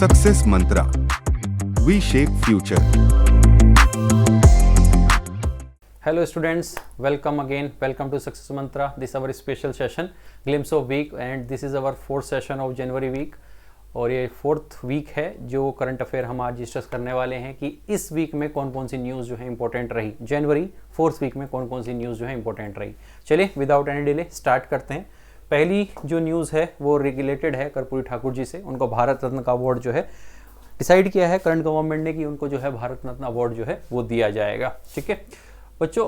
Success Mantra, V shape future. Hello students, welcome again. Welcome to Success Mantra. This is our special session, glimpse of week, and this is our fourth session of January week. और ये fourth week है जो current affair हम आज discuss करने वाले हैं कि इस वीक में कौन कौन सी न्यूज़ जो है इंपॉर्टेंट रही। जनवरी फोर्थ वीक में कौन कौन सी न्यूज़ जो है इंपॉर्टेंट रही। चलिए विदाउट एनी डिले स्टार्ट करते हैं। पहली जो न्यूज़ है वो रिलेटेड है कर्पूरी ठाकुर जी से। उनको भारत रत्न का अवार्ड जो है डिसाइड किया है करंट गवर्नमेंट ने कि उनको जो है भारत रत्न अवार्ड जो है वो दिया जाएगा। ठीक है बच्चों,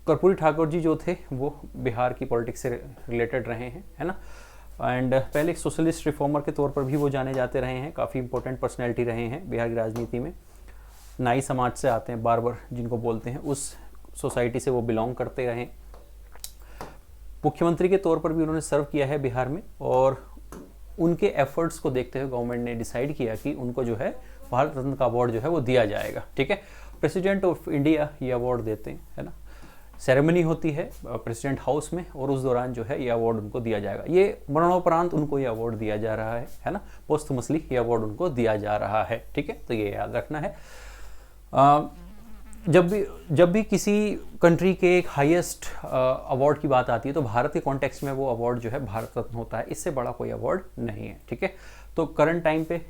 कर्पूरी ठाकुर जी जो थे वो बिहार की पॉलिटिक्स से रिलेटेड रहे हैं, है ना। एंड पहले एक सोशलिस्ट रिफॉर्मर के तौर पर भी वो जाने जाते रहे हैं। काफ़ी इंपॉर्टेंट पर्सनैलिटी रहे हैं बिहार की राजनीति में। नाई समाज से आते हैं, बार्बर जिनको बोलते हैं, उस सोसाइटी से वो बिलोंग करते रहे। मुख्यमंत्री के तौर पर भी उन्होंने सर्व किया है बिहार में, और उनके एफर्ट्स को देखते हुए गवर्नमेंट ने डिसाइड किया कि उनको जो है भारत रत्न का अवार्ड जो है वो दिया जाएगा। ठीक है, प्रेसिडेंट ऑफ इंडिया ये अवार्ड देते हैं, है ना। सेरेमनी होती है प्रेसिडेंट हाउस में, और उस दौरान जो है ये अवार्ड उनको दिया जाएगा। ये मरणोपरांत उनको ये अवार्ड दिया जा रहा है ना। पोस्टमसली ये अवार्ड उनको दिया जा रहा है। ठीक है, तो ये याद रखना है। जब भी किसी कंट्री के एक हाईएस्ट अवार्ड की बात आती है तो भारत के कॉन्टेक्स्ट में वो अवार्ड जो है भारत रत्न होता है। इससे बड़ा कोई अवार्ड नहीं है। ठीक है, तो करंट टाइम पे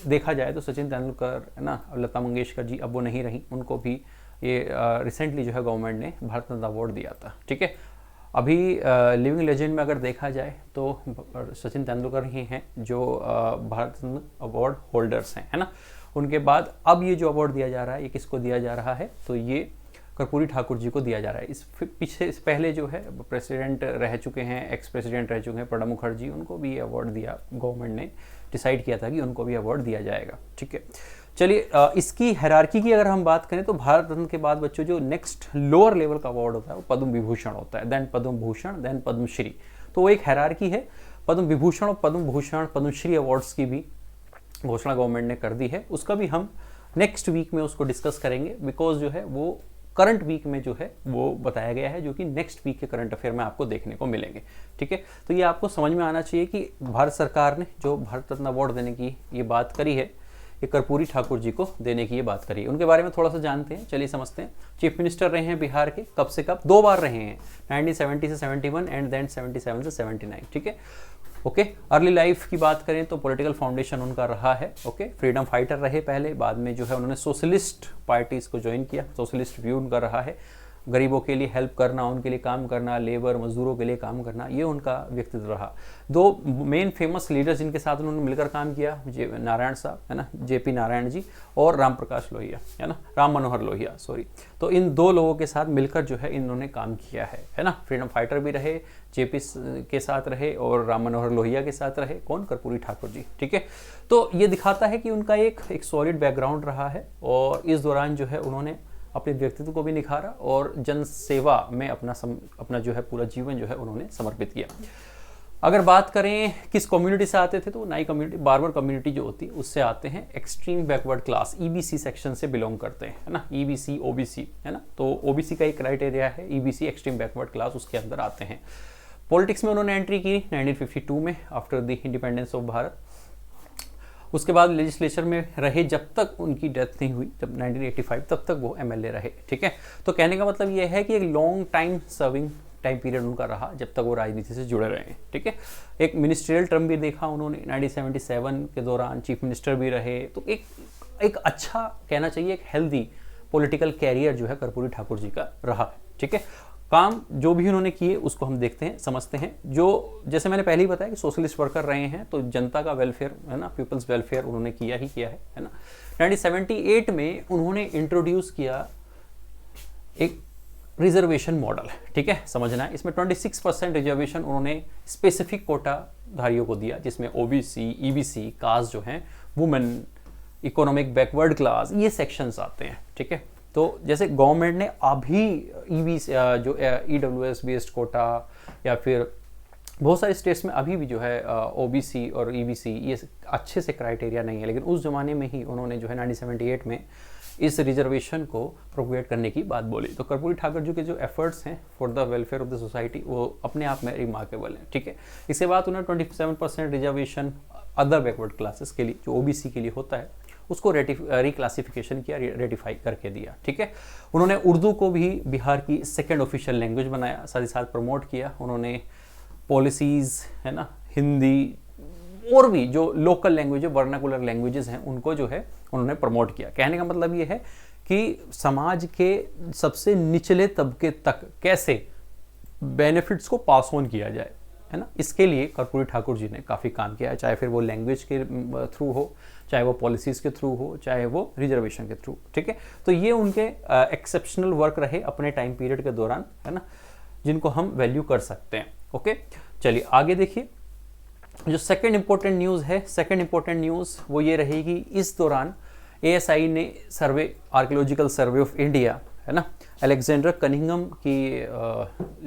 देखा जाए तो सचिन तेंदुलकर, है ना, लता मंगेशकर जी अब वो नहीं रही, उनको भी ये रिसेंटली जो है गवर्नमेंट ने भारत रत्न अवार्ड दिया था। ठीक है, अभी लिविंग लेजेंड में अगर देखा जाए तो सचिन तेंदुलकर ही हैं जो भारत रत्न अवार्ड होल्डर्स हैं, है ना। उनके बाद अब ये जो अवार्ड दिया जा रहा है ये किसको दिया जा रहा है, तो ये कर्पूरी ठाकुर जी को दिया जा रहा है। इस पहले जो है प्रेसिडेंट रह चुके हैं, एक्स प्रेसिडेंट रह चुके हैं प्रणब मुखर्जी, उनको भी ये अवार्ड दिया। गवर्नमेंट ने डिसाइड किया था कि उनको भी अवार्ड दिया जाएगा। ठीक है, चलिए इसकी हायरार्की की अगर हम बात करें तो भारत रत्न के बाद बच्चों जो नेक्स्ट लोअर लेवल का अवार्ड होता है वो पद्म विभूषण होता है, देन पद्म भूषण, देन पद्मश्री। तो वो एक हायरार्की है। पद्म विभूषण और पद्म भूषण, पद्मश्री अवार्ड्स की भी घोषणा गवर्नमेंट ने कर दी है। उसका भी हम नेक्स्ट वीक में उसको डिस्कस करेंगे, बिकॉज जो है वो करंट वीक में जो है वो बताया गया है, जो कि नेक्स्ट वीक के करंट अफेयर में आपको देखने को मिलेंगे। ठीक है, तो ये आपको समझ में आना चाहिए कि भारत सरकार ने जो भारत रत्न अवार्ड देने की ये बात करी है, ये कर्पूरी ठाकुर जी को देने की ये बात करी है। उनके बारे में थोड़ा सा जानते हैं, चलिए समझते हैं। चीफ मिनिस्टर रहे हैं बिहार के, कब से कब? 2 बार रहे हैं, 1970 से 71 एंड देन 77 से 79। ठीक है, ओके। अर्ली लाइफ की बात करें तो पॉलिटिकल फाउंडेशन उनका रहा है। ओके, फ्रीडम फाइटर रहे पहले, बाद में जो है उन्होंने सोशलिस्ट पार्टीज़ को ज्वाइन किया। सोशलिस्ट व्यू उनका रहा है। गरीबों के लिए हेल्प करना, उनके लिए काम करना, लेबर मजदूरों के लिए काम करना, ये उनका व्यक्तित्व रहा। 2 मेन फेमस लीडर्स जिनके साथ उन्होंने मिलकर काम किया, नारायण साहब, है ना, JP नारायण जी, और राम प्रकाश लोहिया, है ना, राम मनोहर लोहिया, सॉरी। तो इन 2 लोगों के साथ मिलकर जो है इन्होंने काम किया है ना। फ्रीडम फाइटर भी रहे, JP के साथ रहे, और राम मनोहर लोहिया के साथ रहे। कौन? कर्पूरी ठाकुर जी। ठीक है, तो ये दिखाता है कि उनका एक सॉलिड बैकग्राउंड रहा है, और इस दौरान जो है उन्होंने अपने व्यक्तित्व को भी निखारा और जन सेवा में अपना जो है पूरा जीवन जो है उन्होंने समर्पित किया। अगर बात करें किस कम्युनिटी से आते थे तो नाई कम्युनिटी, बार्बर कम्युनिटी जो होती है उससे आते हैं। Extreme backward class, EBC section से बिलोंग करते हैं, है ना। EBC OBC, है ना, तो OBC का एक क्राइटेरिया है, EBC एक्सट्रीम बैकवर्ड क्लास, उसके अंदर आते हैं। पॉलिटिक्स में उन्होंने एंट्री की 1952 में, after the independence of Bharat. उसके बाद लेजिस्लेचर में रहे जब तक उनकी डेथ नहीं हुई, जब 1985 तब तक वो MLA रहे। ठीक है, तो कहने का मतलब ये है कि एक long time serving time period उनका रहा जब तक वो राजनीति से जुड़े रहे। ठीक है, एक मिनिस्ट्रियल टर्म भी देखा उन्होंने 1977 के दौरान, चीफ मिनिस्टर भी रहे। तो एक अच्छा कहना चाहिए, एक हेल्दी पॉलिटिकल कैरियर जो है कर्पूरी ठाकुर जी का रहा। ठीक है, काम जो भी उन्होंने किए उसको हम देखते हैं, समझते हैं। जो जैसे मैंने पहले ही बताया कि सोशलिस्ट वर्कर रहे हैं, तो जनता का वेलफेयर, है ना, पीपल्स वेलफेयर उन्होंने किया है ना। 1978 में उन्होंने इंट्रोड्यूस किया एक रिजर्वेशन मॉडल। ठीक है, समझना है, इसमें 26% रिजर्वेशन उन्होंने स्पेसिफिक कोटाधारियों को दिया, जिसमें OBC, EBC कास्ट जो हैं, वुमेन, इकोनॉमिक बैकवर्ड क्लास, ये सेक्शंस आते हैं। ठीक है, तो जैसे गवर्नमेंट ने अभी जो EWS बेस्ड कोटा, या फिर बहुत सारे स्टेट्स में अभी भी जो है OBC और EBC ये अच्छे से क्राइटेरिया नहीं है, लेकिन उस ज़माने में ही उन्होंने जो है 1978 में इस रिजर्वेशन को प्रोवाइड करने की बात बोली। तो कर्पूरी ठाकुर जी के जो एफर्ट्स हैं for the welfare of the society वो अपने आप में रिमार्केबल हैं। ठीक है, इसके बाद उन्हें 27% रिजर्वेशन अदर बैकवर्ड क्लासेस के लिए, जो ओबीसी के लिए होता है, उसको रिक्लासिफिकेशन किया, रेटिफाई करके दिया। ठीक है, उन्होंने उर्दू को भी बिहार की सेकेंड ऑफिशियल लैंग्वेज बनाया, साथ ही साथ प्रमोट किया। उन्होंने पॉलिसीज़ है ना, हिंदी और भी जो लोकल लैंग्वेज है, वर्नाकुलर लैंग्वेजेस हैं, उनको जो है उन्होंने प्रमोट किया। कहने का मतलब ये है कि समाज के सबसे निचले तबके तक कैसे बेनिफिट्स को पास ऑन किया जाए, है ना, इसके लिए कर्पूरी ठाकुर जी ने काफ़ी काम किया है, चाहे फिर वो लैंग्वेज के थ्रू हो, चाहे वो पॉलिसीज़ के थ्रू हो, चाहे वो रिजर्वेशन के थ्रू। ठीक है, तो ये उनके एक्सेप्शनल वर्क रहे अपने टाइम पीरियड के दौरान, है ना, जिनको हम वैल्यू कर सकते हैं। ओके, चलिए आगे देखिए। जो सेकंड इंपॉर्टेंट न्यूज़ है, सेकंड इंपॉर्टेंट न्यूज़ वो ये रहेगी, इस दौरान ASI ने सर्वे, आर्कियोलॉजिकल सर्वे ऑफ इंडिया, है ना, अलेक्जेंडर कनिंघम की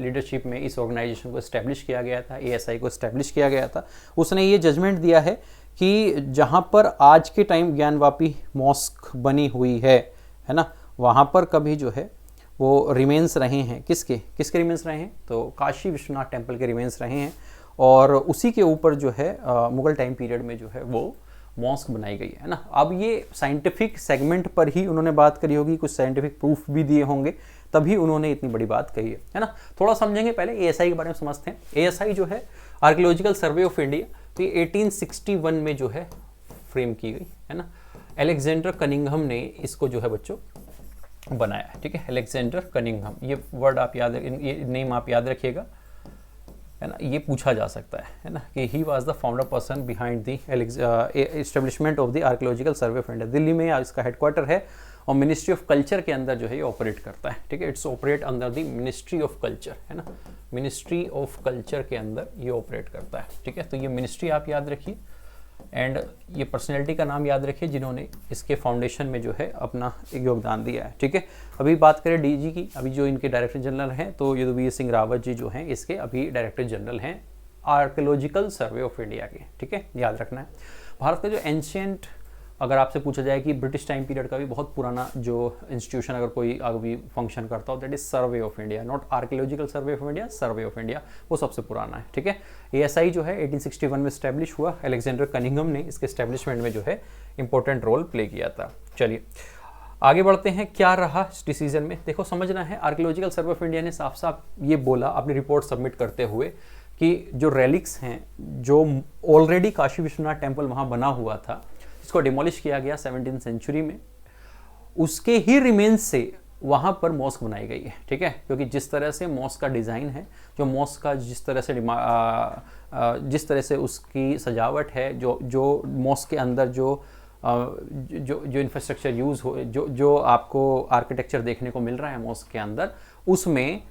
लीडरशिप में इस ऑर्गेनाइजेशन को इस्टेब्लिश किया गया था, ASI को इस्टेब्लिश किया गया था। उसने ये जजमेंट दिया है कि जहाँ पर आज के टाइम ज्ञानवापी मॉस्क बनी हुई है ना, वहाँ पर कभी जो है वो रिमेंस रहे हैं, किसके रिमेंस रहे हैं, तो काशी विश्वनाथ टेम्पल के रिमेंस रहे हैं, और उसी के ऊपर जो है मुगल टाइम पीरियड में जो है वो मॉस्क बनाई गई है ना। अब ये साइंटिफिक सेगमेंट पर ही उन्होंने बात करी होगी, कुछ साइंटिफिक प्रूफ भी दिए होंगे, तभी उन्होंने इतनी बड़ी बात कही है ना। थोड़ा समझेंगे, पहले ASI के बारे में समझते हैं। ASI जो है आर्कियोलॉजिकल सर्वे ऑफ इंडिया, तो ये 1861 में जो है फ्रेम की गई, है ना। अलेक्जेंडर कनिंघम ने इसको जो है बच्चों बनाया है। ठीक है, अलेक्जेंडर कनिंघम, ये वर्ड आप याद, ये नेम आप याद रखिएगा, है ना, ये पूछा जा सकता है ना, कि he was the founder person behind the establishment of the archaeological survey of India. Delhi में इसका हेडक्वार्टर है और मिनिस्ट्री ऑफ कल्चर के अंदर जो है ये ऑपरेट करता है। ठीक है, it's operate under the ministry of culture, है ना, मिनिस्ट्री ऑफ कल्चर के अंदर ये ऑपरेट करता है। ठीक है, तो ये मिनिस्ट्री आप याद रखिए, एंड ये पर्सनैलिटी का नाम याद रखिए जिन्होंने इसके फाउंडेशन में जो है अपना योगदान दिया है। ठीक है, अभी बात करें DG की, अभी जो इनके डायरेक्टर जनरल हैं, तो यदुवीर सिंह रावत जी जो हैं इसके अभी डायरेक्टर जनरल हैं आर्कियोलॉजिकल सर्वे ऑफ इंडिया के। ठीक है, याद रखना है। भारत का जो एंशियंट, अगर आपसे पूछा जाए कि ब्रिटिश टाइम पीरियड का भी बहुत पुराना जो इंस्टीट्यूशन अगर कोई अभी फंक्शन करता हो, that is survey of India, not archaeological survey of India, survey of India, वो सबसे पुराना है। ठीक है, ASI जो है 1861 में स्टैब्लिश हुआ, अलेक्जेंडर कनिंघम ने इसके स्टैब्लिशमेंट में जो है इंपॉर्टेंट रोल प्ले किया था। चलिए आगे बढ़ते हैं, क्या रहा इस डिसीजन में, देखो समझना है। आर्कियोलॉजिकल सर्वे ऑफ इंडिया ने साफ साफ ये बोला अपनी रिपोर्ट सबमिट करते हुए कि जो रेलिक्स हैं, जो ऑलरेडी काशी विश्वनाथ टेम्पल वहाँ बना हुआ था, इसको डिमोलिश किया गया 17वीं सेंचुरी में, उसके ही रिमेन्स से वहाँ पर मॉस्क बनाई गई है। ठीक है, क्योंकि जिस तरह से मॉस्क का डिज़ाइन है, जो मॉस्क का जिस तरह से उसकी सजावट है, जो मॉस्क के अंदर जो इंफ्रास्ट्रक्चर यूज़ हो, जो आपको आर्किटेक्चर देखने को मिल रहा है मॉस्क के अंदर, उसमें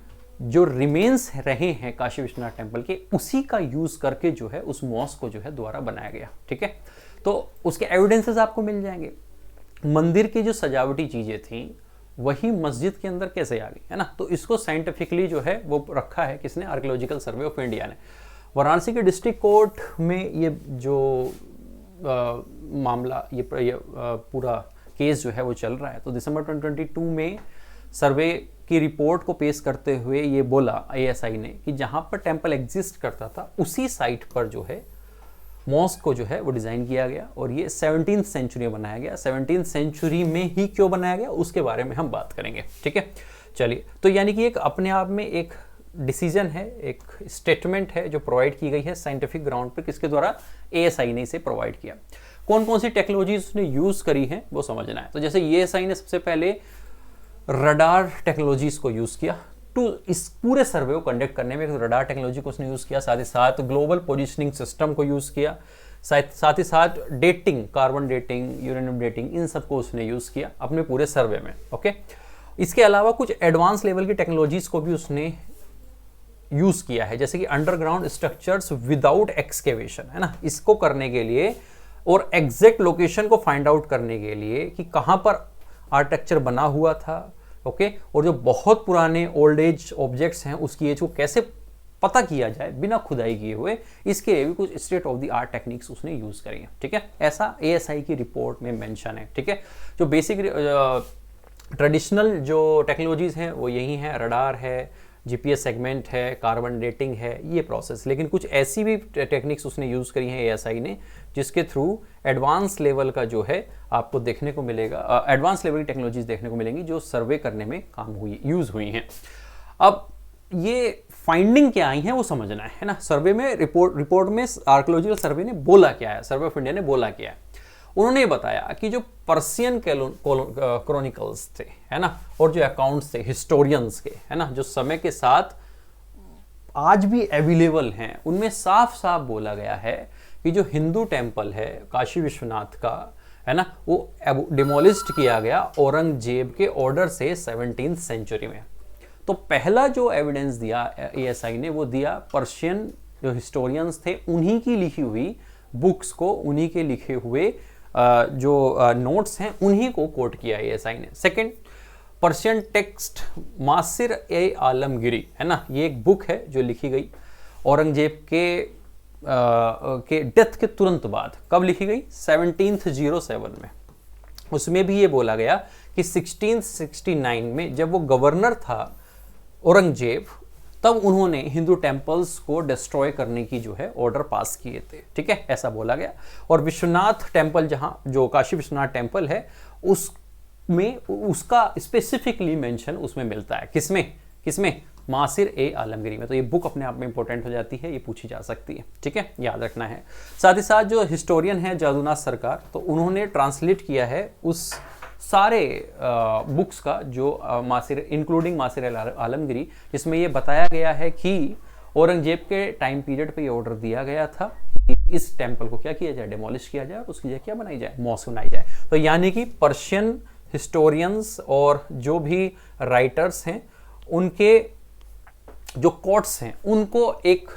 जो रिमेन्स रहे हैं काशी विश्वनाथ टेम्पल के, उसी का यूज़ करके जो है उस मॉस्क को जो है दोबारा बनाया गया। ठीक है, तो उसके एविडेंसेस आपको मिल जाएंगे। मंदिर की जो सजावटी चीज़ें थी वही मस्जिद के अंदर कैसे आ गई, है ना, तो इसको साइंटिफिकली जो है वो रखा है किसने, आर्कियोलॉजिकल सर्वे ऑफ इंडिया ने। वाराणसी के डिस्ट्रिक्ट कोर्ट में ये जो मामला, ये पूरा केस जो है वो चल रहा है। तो दिसंबर 2022 में सर्वे की रिपोर्ट को पेश करते हुए ये बोला ASI ने कि जहाँ पर टेम्पल एग्जिस्ट करता था उसी साइट पर जो है मॉस्क को जो है वो डिज़ाइन किया गया, और ये 17th सेंचुरी में बनाया गया। 17th सेंचुरी में ही क्यों बनाया गया उसके बारे में हम बात करेंगे। ठीक है, चलिए, तो यानी कि एक अपने आप में एक डिसीजन है, एक स्टेटमेंट है जो प्रोवाइड की गई है साइंटिफिक ग्राउंड पर, किसके द्वारा, ASI ने इसे प्रोवाइड किया। कौन कौन सी टेक्नोलॉजीज उसने यूज़ करी है वो समझना है। तो जैसे ASI ने सबसे पहले रडार टेक्नोलॉजीज को यूज़ किया टू इस पूरे सर्वे को कंडक्ट करने में, रडार टेक्नोलॉजी को उसने यूज़ किया, साथ ही साथ ग्लोबल पोजिशनिंग सिस्टम को यूज़ किया, साथ ही साथ dating, carbon dating, uranium dating, इन सबको उसने यूज़ किया अपने पूरे सर्वे में। ओके, इसके अलावा कुछ एडवांस लेवल की टेक्नोलॉजीज को भी उसने यूज़ किया है, जैसे कि अंडरग्राउंड स्ट्रक्चर्स विदाउट एक्सकेवेशन, है ना, इसको करने के लिए और एग्जैक्ट लोकेशन को फाइंड आउट करने के लिए कि कहाँ पर आर्किटेक्चर बना हुआ था। ओके, और जो बहुत पुराने ओल्ड एज ऑब्जेक्ट्स हैं उसकी एज को कैसे पता किया जाए बिना खुदाई किए हुए, इसके लिए भी कुछ state of the art techniques उसने यूज़ करी हैं। ठीक है, ऐसा ASI की रिपोर्ट में मेंशन है। ठीक है, जो बेसिक ट्रेडिशनल जो टेक्नोलॉजीज़ हैं वो यही हैं, रडार है, जीपीएस सेगमेंट है, कार्बन डेटिंग है, ये प्रोसेस। लेकिन कुछ ऐसी भी टेक्निक्स उसने यूज़ करी हैं एएसआई ने, जिसके थ्रू एडवांस लेवल का जो है आपको देखने को मिलेगा, एडवांस लेवल की टेक्नोलॉजीज देखने को मिलेंगी जो सर्वे करने में काम हुई, यूज़ हुई हैं। अब ये फाइंडिंग क्या आई है वो समझना है ना। सर्वे में रिपोर्ट में आर्कियोलॉजिकल सर्वे ने बोला क्या है, सर्वे ऑफ इंडिया ने बोला क्या है। उन्होंने बताया कि जो पर्सियन क्रॉनिकल्स थे, है ना, और जो अकाउंट्स थे हिस्टोरियंस के, है ना, जो समय के साथ आज भी अवेलेबल हैं, उनमें साफ साफ बोला गया है कि जो हिंदू टेम्पल है काशी विश्वनाथ का, है ना, वो डिमोलिश्ड किया गया औरंगजेब के ऑर्डर से 17th सेंचुरी में। तो पहला जो एविडेंस दिया एएसआई ने वो दिया पर्शियन जो हिस्टोरियंस थे उन्हीं की लिखी हुई बुक्स को, उन्हीं के लिखे हुए जो नोट्स हैं उन्हीं को कोट किया एएसआई ने। सेकंड, पर्शियन टेक्स्ट मासिर ए आलमगिरी, है ना, ये एक बुक है जो लिखी गई औरंगजेब के डेथ के तुरंत बाद। कब लिखी गई? 1707 में। उसमें भी ये बोला गया कि 1669 में जब वो गवर्नर था औरंगजेब, तब उन्होंने हिंदू टेम्पल्स को डिस्ट्रॉय करने की जो है ऑर्डर पास किए थे, ठीक है, ऐसा बोला गया। और विश्वनाथ टेम्पल, जहां जो काशी विश्वनाथ टेम्पल है, उसमें उसका स्पेसिफिकली मेंशन उसमें मिलता है। किसमें? मासिर ए आलमगिरी में। तो ये बुक अपने आप में इंपॉर्टेंट हो जाती है, ये पूछी जा सकती है, ठीक है, याद रखना है। साथ ही साथ जो हिस्टोरियन है जादूनाथ सरकार, तो उन्होंने ट्रांसलेट किया है उस सारे बुक्स का जो मासिर, इंक्लूडिंग मासिर आलमगिरी, जिसमें ये बताया गया है कि औरंगजेब के टाइम पीरियड पे ये ऑर्डर दिया गया था कि इस टेम्पल को क्या किया जाए, डिमोलिश किया जाए और उसकी जगह क्या बनाई जाए, मॉस्क बनाई जाए। तो यानी कि पर्शियन हिस्टोरियंस और जो भी राइटर्स हैं उनके जो कोट्स हैं उनको एक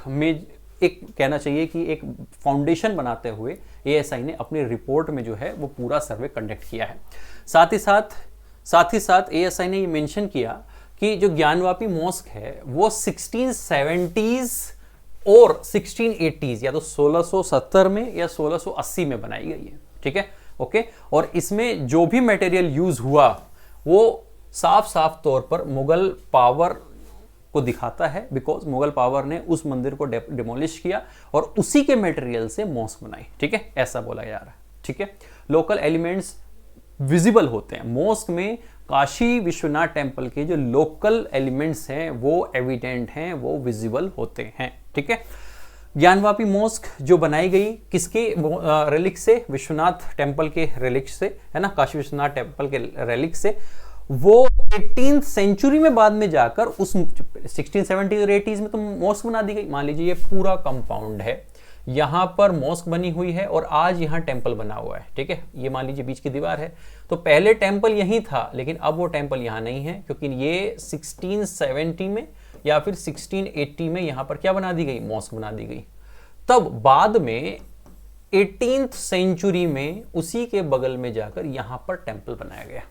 कहना चाहिए कि एक फाउंडेशन बनाते हुए एएसआई ने अपनी रिपोर्ट में जो है वो पूरा सर्वे कंडक्ट किया है। साथ ही साथ एएसआई ने ये मेंशन किया कि जो ज्ञानवापी मॉस्क है वो 1670s और 1680s, या तो 1670 में या 1680 में बनाई गई है, ठीक है, ओके। और इसमें जो भी मटेरियल यूज हुआ वो साफ साफ तौर पर मुगल पावर को दिखाता है, बिकॉज मुगल पावर ने उस मंदिर को डिमोलिश किया और उसी के मटेरियल से मॉस्क बनाई, ठीक है, ऐसा बोला जा रहा है, ठीक है। लोकल एलिमेंट्स विजिबल होते हैं मॉस्क में। काशी विश्वनाथ टेम्पल के जो लोकल एलिमेंट्स हैं वो एविडेंट हैं, वो विजिबल होते हैं, ठीक है। ज्ञानवापी मॉस्क जो बनाई गई किसके रेलिक से? विश्वनाथ टेम्पल के रेलिक से, है ना, काशी विश्वनाथ टेम्पल के रेलिक से। वो 18th सेंचुरी में बाद में जाकर उस 1670 और 80s में तो मॉस्क बना दी गई। मान लीजिए ये पूरा कंपाउंड है, यहां पर मॉस्क बनी हुई है और आज यहां टेम्पल बना हुआ है, ठीक है। ये मान लीजिए बीच की दीवार है, तो पहले टेम्पल यहीं था, लेकिन अब वो टेम्पल यहां नहीं है, क्योंकि ये 1670 में या फिर 1680 में यहां पर क्या बना दी गई? मॉस्क बना दी गई। तब बाद में 18th सेंचुरी में उसी के बगल में जाकर यहां पर टेम्पल बनाया गया।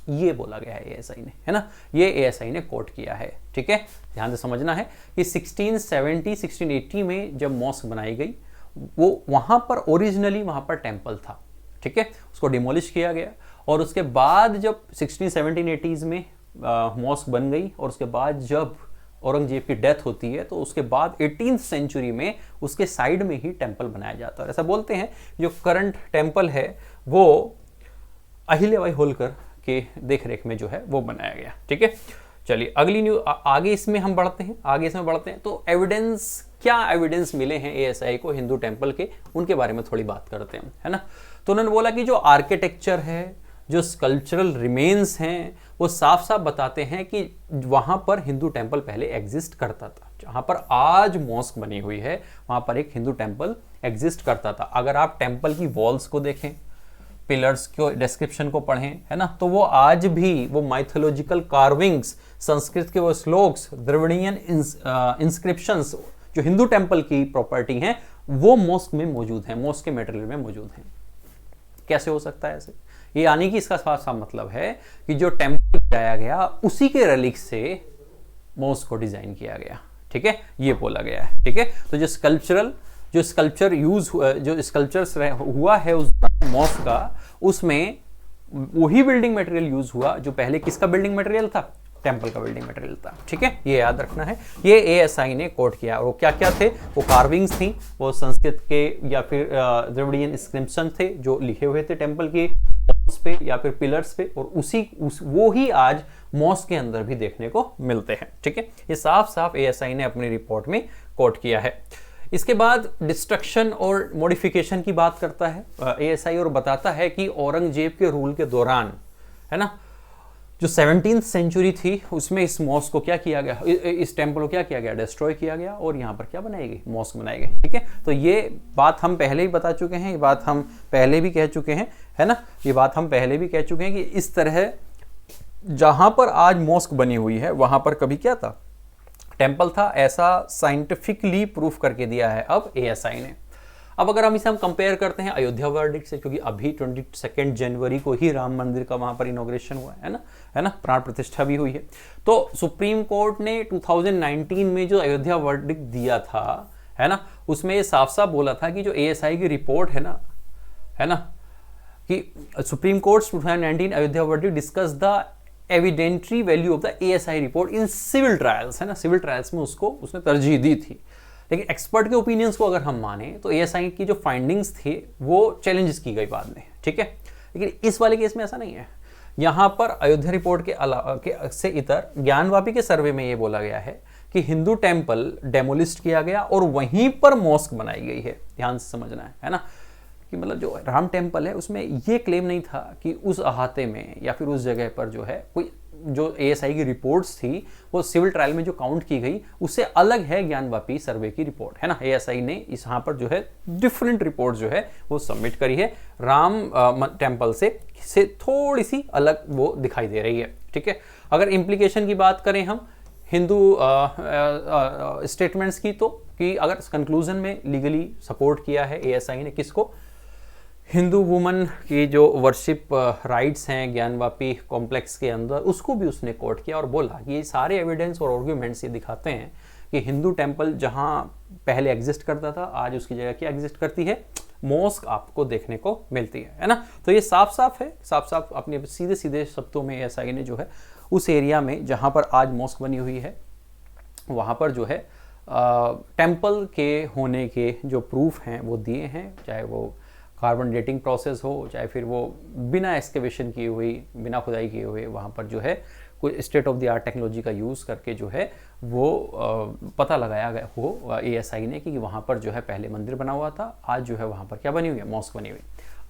ये बोला गया है एएसआई ने, है ना, ये एएसआई ने कोट किया है, ठीक है। ध्यान से समझना है कि 1670 1680 में जब मॉस्क बनाई गई, वो वहां पर ओरिजिनली वहां पर टेम्पल था, ठीक है, उसको डिमोलिश किया गया। और उसके बाद जब 1670-80s में मॉस्क बन गई, और उसके बाद जब औरंगजेब की डेथ होती है, तो उसके बाद 18th सेंचुरी में उसके साइड में ही टेम्पल बनाया जाता है। ऐसा बोलते हैं जो करंट टेम्पल है वो अहिल्याबाई होलकर के देखरेख में जो है वो बनाया गया, ठीक है। चलिए अगली न्यूज, आगे इसमें हम बढ़ते हैं। तो क्या एविडेंस मिले हैं एएसआई को हिंदू टेम्पल के, उनके बारे में थोड़ी बात करते हैं, है ना। तो उन्होंने बोला कि जो आर्किटेक्चर है, जो स्कल्पचरल रिमेन्स हैं, वो साफ साफ बताते हैं कि वहां पर हिंदू टेम्पल पहले एग्जिस्ट करता था। जहां पर आज मॉस्क बनी हुई है वहां पर एक हिंदू टेम्पल एग्जिस्ट करता था। अगर आप टेम्पल की वॉल्स को देखें, पिलर्स को, डिस्क्रिप्शन को पढ़ें, है ना, तो वो आज भी वो माइथोलॉजिकल कार्विंग्स, संस्कृत के वो श्लोक्स, द्रविड़ियन इंस्क्रिप्शंस जो हिंदू टेम्पल की प्रॉपर्टी हैं वो मॉस्क में मौजूद हैं, मॉस्क के मटेरियल में मौजूद हैं। कैसे हो सकता है ऐसे? ये यानी कि इसका साफ साफ मतलब है कि जो टेम्पल बनाया गया उसी के रेलिक से मॉस्क को डिजाइन किया गया, ठीक है, ये बोला गया है, ठीक है। तो जो स्कल्पचर हुआ है उस मॉस्क का, उसमें वही बिल्डिंग मटेरियल यूज हुआ जो पहले किसका बिल्डिंग मटेरियल था? टेम्पल का बिल्डिंग मटेरियल था। ठीक है, ये याद रखना है। ये एएसआई ने कोट किया। और वो क्या क्या थे, वो कार्विंग्स थी, वो संस्कृत के या फिर द्रविडियन इंस्क्रिप्शन थे जो लिखे हुए थे टेम्पल के वॉल्स पे या फिर पिलर्स पे, और वो ही आज मॉस्क के अंदर भी देखने को मिलते हैं। ठीक है, ये साफ साफ एएसआई ने अपनी रिपोर्ट में कोट किया है। इसके बाद डिस्ट्रक्शन और मॉडिफिकेशन की बात करता है एएसआई और बताता है कि औरंगजेब के रूल के दौरान, है ना, जो 17th सेंचुरी थी उसमें इस मॉस्क को क्या किया गया, इस टेम्पल को क्या किया गया, डिस्ट्रॉय किया गया और यहाँ पर क्या बनाई गई, मॉस्क बनाई गई। ठीक है, तो ये बात हम पहले ही बता चुके हैं, ये बात हम पहले भी कह चुके हैं, है ना, ये बात हम पहले भी कह चुके हैं कि इस तरह जहां पर आज मॉस्क बनी हुई है वहां पर कभी क्या था, टेम्पल था। ऐसा साइंटिफिकली प्रूफ करके दिया है अब एएसआई ने। अब अगर हम इसे कंपेयर करते हैं अयोध्या वर्डिक्ट से, क्योंकि अभी 22 जनवरी को ही राम मंदिर का वहां पर इनॉग्रेशन हुआ है ना, प्राण प्रतिष्ठा भी हुई है। तो सुप्रीम कोर्ट ने 2019 में जो अयोध्या वर्डिक्ट दिया था, है ना, उसमें ये साफ साफ बोला था कि जो एएसआई की रिपोर्ट है ना, कि Supreme Court 2019 Ayodhya verdict discuss the evidentiary value of the ASI report in civil trials, है ना, सिविल ट्रायल्स में उसने तरजीह दी थी। लेकिन एक्सपर्ट के ओपिनियंस को अगर हम माने तो एएसआई की जो फाइंडिंग्स थे वो चैलेंजेस की गई बाद में। ठीक है, लेकिन इस वाले केस में ऐसा नहीं है। यहाँ पर अयोध्या रिपोर्ट के अलावा से इतर ज्ञानवापी के सर्वे में ये बोला गया है कि हिंदू टेम्पल डेमोलिस्ट किया गया और वहीं पर मॉस्क बनाई गई है। ध्यान से समझना है ना, कि मतलब जो राम टेम्पल है उसमें ये क्लेम नहीं था कि उस अहाते में या फिर उस जगह पर जो है कोई, जो एएसआई की रिपोर्ट्स थी वो सिविल ट्रायल में जो काउंट की गई उससे अलग है ज्ञानवापी सर्वे की रिपोर्ट, है ना। एएसआई ने इस यहाँ पर जो है डिफरेंट रिपोर्ट जो है वो सबमिट करी है, राम टेम्पल से थोड़ी सी अलग वो दिखाई दे रही है। ठीक है, अगर इम्प्लीकेशन की बात करें हम हिंदू स्टेटमेंट्स की, तो कि अगर कंक्लूजन में लीगली सपोर्ट किया है एएसआई ने किसको, हिंदू वुमन की जो वर्शिप राइट्स हैं ज्ञानवापी कॉम्प्लेक्स के अंदर, उसको भी उसने कोट किया और बोला कि ये सारे एविडेंस और आर्ग्यूमेंट्स ये दिखाते हैं कि हिंदू टेम्पल जहां पहले एग्जिस्ट करता था आज उसकी जगह क्या एग्जिस्ट करती है, मॉस्क आपको देखने को मिलती है ना। तो ये साफ साफ है, साफ साफ अपने सीधे सीधे शब्दों में एएसआई ने जो है उस एरिया में जहाँ पर आज मॉस्क बनी हुई है वहाँ पर जो है टेम्पल के होने के जो प्रूफ हैं वो दिए हैं, चाहे वो कार्बन डेटिंग प्रोसेस हो, चाहे फिर वो बिना एक्सकेवेशन किए हुई, बिना खुदाई किए हुए वहाँ पर जो है कोई state of the art technology का यूज़ करके जो है वो पता लगाया गया हो एएसआई ने कि वहाँ पर जो है पहले मंदिर बना हुआ था, आज जो है वहाँ पर क्या बनी हुई है, मॉस्क बनी हुई।